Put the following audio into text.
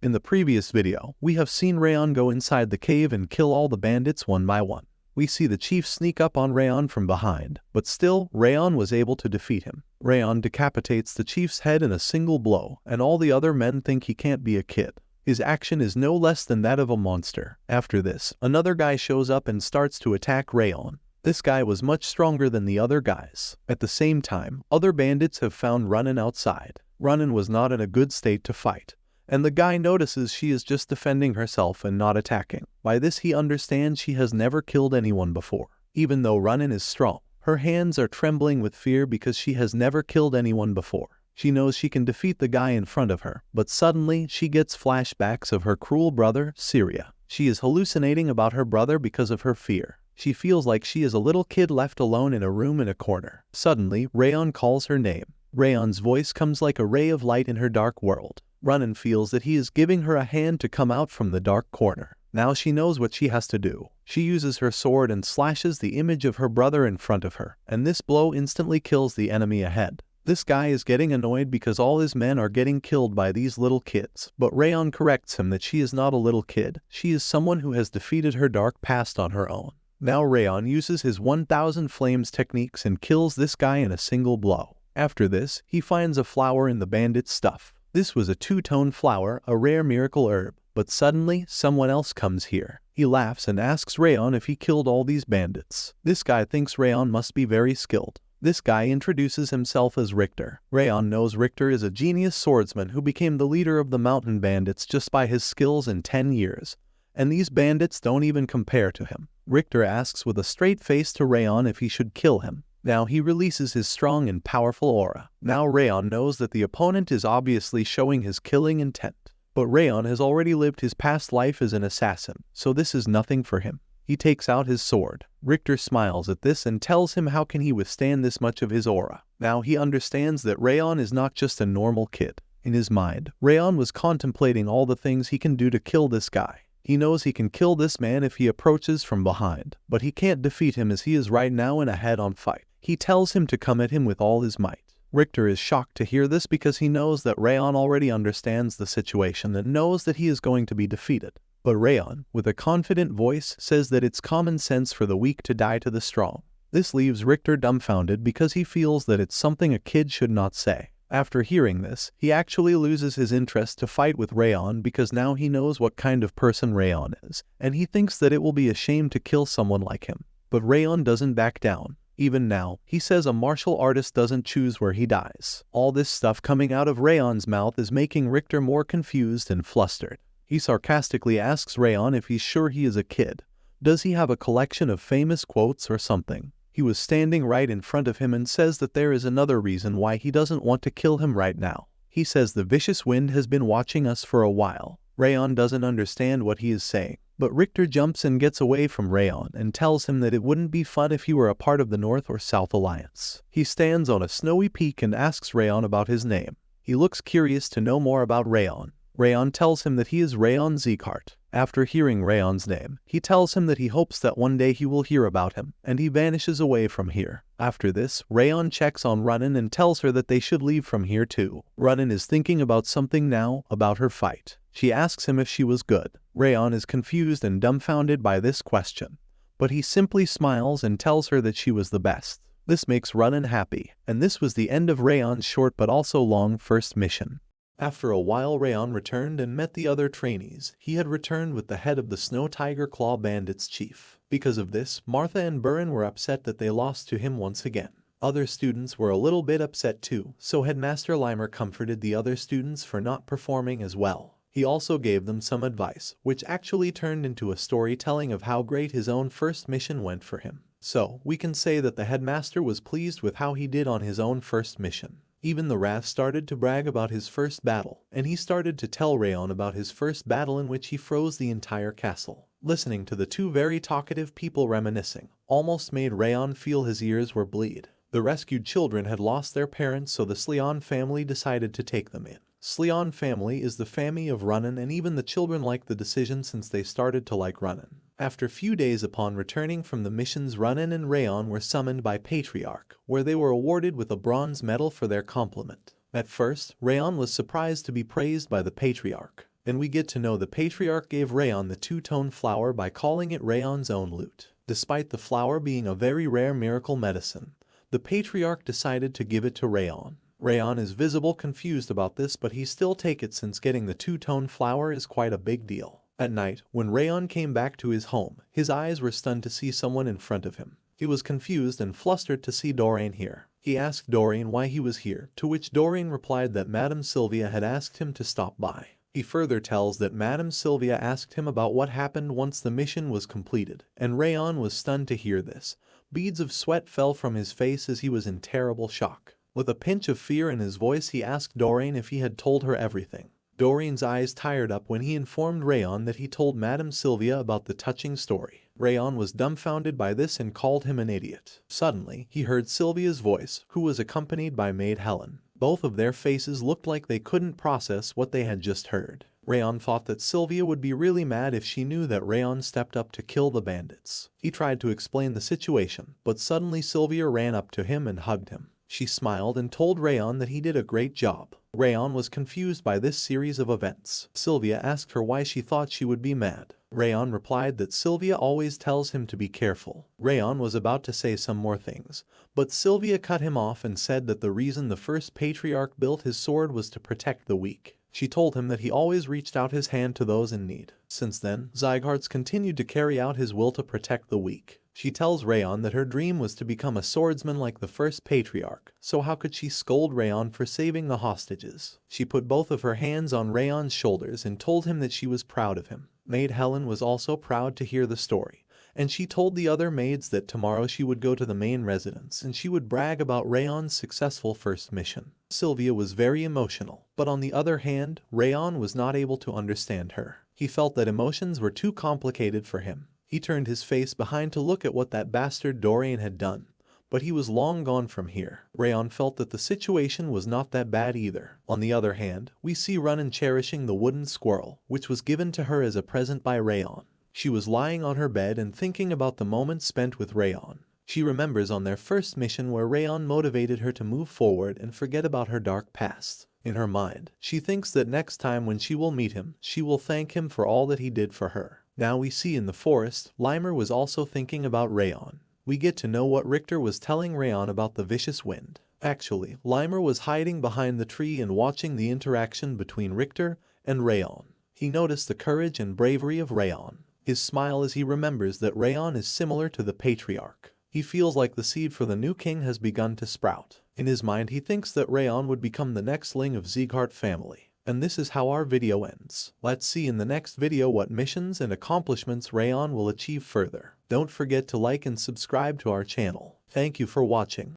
In the previous video, we have seen Rayon go inside the cave and kill all the bandits one by one. We see the chief sneak up on Rayon from behind, but still, Rayon was able to defeat him. Rayon decapitates the chief's head in a single blow, and all the other men think he can't be a kid. His action is no less than that of a monster. After this, another guy shows up and starts to attack Rayon. This guy was much stronger than the other guys. At the same time, other bandits have found Runin outside. Runin was not in a good state to fight, and the guy notices she is just defending herself and not attacking. By this he understands she has never killed anyone before. Even though Runin is strong, her hands are trembling with fear because she has never killed anyone before. She knows she can defeat the guy in front of her, but suddenly she gets flashbacks of her cruel brother, Syria. She is hallucinating about her brother because of her fear. She feels like she is a little kid left alone in a room in a corner. Suddenly, Rayon calls her name. Rayon's voice comes like a ray of light in her dark world. Runin feels that he is giving her a hand to come out from the dark corner. Now she knows what she has to do. She uses her sword and slashes the image of her brother in front of her, and this blow instantly kills the enemy ahead. This guy is getting annoyed because all his men are getting killed by these little kids, but Rayon corrects him that she is not a little kid. She is someone who has defeated her dark past on her own. Now Rayon uses his 1000 flames techniques and kills this guy in a single blow. After this, he finds a flower in the bandit's stuff. This was a two-tone flower, a rare miracle herb, but suddenly someone else comes here. He laughs and asks Rayon if he killed all these bandits. This guy thinks Rayon must be very skilled. This guy introduces himself as Richter. Rayon knows Richter is a genius swordsman who became the leader of the mountain bandits just by his skills in 10 years. And these bandits don't even compare to him. Richter asks with a straight face to Rayon if he should kill him. Now he releases his strong and powerful aura. Now Rayon knows that the opponent is obviously showing his killing intent. But Rayon has already lived his past life as an assassin, so this is nothing for him. He takes out his sword. Richter smiles at this and tells him how can he withstand this much of his aura. Now he understands that Rayon is not just a normal kid. In his mind, Rayon was contemplating all the things he can do to kill this guy. He knows he can kill this man if he approaches from behind, but he can't defeat him as he is right now in a head-on fight. He tells him to come at him with all his might. Richter is shocked to hear this because he knows that Rayon already understands the situation and knows that he is going to be defeated. But Rayon, with a confident voice, says that it's common sense for the weak to die to the strong. This leaves Richter dumbfounded because he feels that it's something a kid should not say. After hearing this, he actually loses his interest to fight with Rayon because now he knows what kind of person Rayon is, and he thinks that it will be a shame to kill someone like him. But Rayon doesn't back down. Even now, he says a martial artist doesn't choose where he dies. All this stuff coming out of Rayon's mouth is making Richter more confused and flustered. He sarcastically asks Rayon if he's sure he is a kid. Does he have a collection of famous quotes or something? He was standing right in front of him and says that there is another reason why he doesn't want to kill him right now. He says the vicious wind has been watching us for a while. Rayon doesn't understand what he is saying, but Richter jumps and gets away from Rayon and tells him that it wouldn't be fun if he were a part of the North or South Alliance. He stands on a snowy peak and asks Rayon about his name. He looks curious to know more about Rayon. Rayon tells him that he is Rayon Zekart. After hearing Rayon's name, he tells him that he hopes that one day he will hear about him, and he vanishes away from here. After this, Rayon checks on Runin and tells her that they should leave from here too. Runin is thinking about something now, about her fight. She asks him if she was good. Rayon is confused and dumbfounded by this question, but he simply smiles and tells her that she was the best. This makes Runin happy, and this was the end of Rayon's short but also long first mission. After a while Rayon returned and met the other trainees. He had returned with the head of the Snow Tiger Claw Bandits chief. Because of this, Martha and Burin were upset that they lost to him once again. Other students were a little bit upset too, so Headmaster Limer comforted the other students for not performing as well. He also gave them some advice, which actually turned into a storytelling of how great his own first mission went for him. So, we can say that the headmaster was pleased with how he did on his own first mission. Even the Wrath started to brag about his first battle, and he started to tell Rayon about his first battle in which he froze the entire castle. Listening to the two very talkative people reminiscing almost made Rayon feel his ears were bleed. The rescued children had lost their parents, so the Sleon family decided to take them in. Sleon family is the family of Runin, and even the children liked the decision since they started to like Runin. After few days upon returning from the missions, Runin and Rayon were summoned by Patriarch, where they were awarded with a bronze medal for their compliment. At first, Rayon was surprised to be praised by the Patriarch. and we get to know the patriarch gave Rayon the two-tone flower by calling it Rayon's own loot. Despite the flower being a very rare miracle medicine, the patriarch decided to give it to Rayon. Rayon is visibly confused about this, but he still takes it since getting the two-tone flower is quite a big deal. At night, when Rayon came back to his home, his eyes were stunned to see someone in front of him. He was confused and flustered to see Doreen here. He asked Doreen why he was here, to which Doreen replied that Madame Sylvia had asked him to stop by. He further tells that Madame Sylvia asked him about what happened once the mission was completed, and Rayon was stunned to hear this. Beads of sweat fell from his face as he was in terrible shock. With a pinch of fear in his voice, he asked Doreen if he had told her everything. Doreen's eyes tired up when he informed Rayon that he told Madame Sylvia about the touching story. Rayon was dumbfounded by this and called him an idiot. Suddenly, he heard Sylvia's voice, who was accompanied by maid Helen. Both of their faces looked like they couldn't process what they had just heard. Rayon thought that Sylvia would be really mad if she knew that Rayon stepped up to kill the bandits. He tried to explain the situation, but suddenly Sylvia ran up to him and hugged him. She smiled and told Rayon that he did a great job. Rayon was confused by this series of events. Sylvia asked her why she thought she would be mad. Rayon replied that Sylvia always tells him to be careful. Rayon was about to say some more things, but Sylvia cut him off and said that the reason the first patriarch built his sword was to protect the weak. She told him that he always reached out his hand to those in need. Since then, Zygardes continued to carry out his will to protect the weak. She tells Rayon that her dream was to become a swordsman like the first patriarch, so how could she scold Rayon for saving the hostages? She put both of her hands on Rayon's shoulders and told him that she was proud of him. Maid Helen was also proud to hear the story, and she told the other maids that tomorrow she would go to the main residence and she would brag about Rayon's successful first mission. Sylvia was very emotional, but on the other hand, Rayon was not able to understand her. He felt that emotions were too complicated for him. He turned his face behind to look at what that bastard Doreen had done, but he was long gone from here. Rayon felt that the situation was not that bad either. On the other hand, we see Runan cherishing the wooden squirrel, which was given to her as a present by Rayon. She was lying on her bed and thinking about the moments spent with Rayon. She remembers on their first mission where Rayon motivated her to move forward and forget about her dark past. In her mind, she thinks that next time when she will meet him, she will thank him for all that he did for her. Now we see in the forest, Limer was also thinking about Rayon. We get to know what Richter was telling Rayon about the vicious wind. Actually, Limer was hiding behind the tree and watching the interaction between Richter and Rayon. He noticed the courage and bravery of Rayon. His smile as he remembers that Rayon is similar to the patriarch. He feels like the seed for the new king has begun to sprout. In his mind, he thinks that Rayon would become the next ling of Zygarde family. And this is how our video ends. Let's see in the next video what missions and accomplishments Rayon will achieve further. Don't forget to like and subscribe to our channel. Thank you for watching.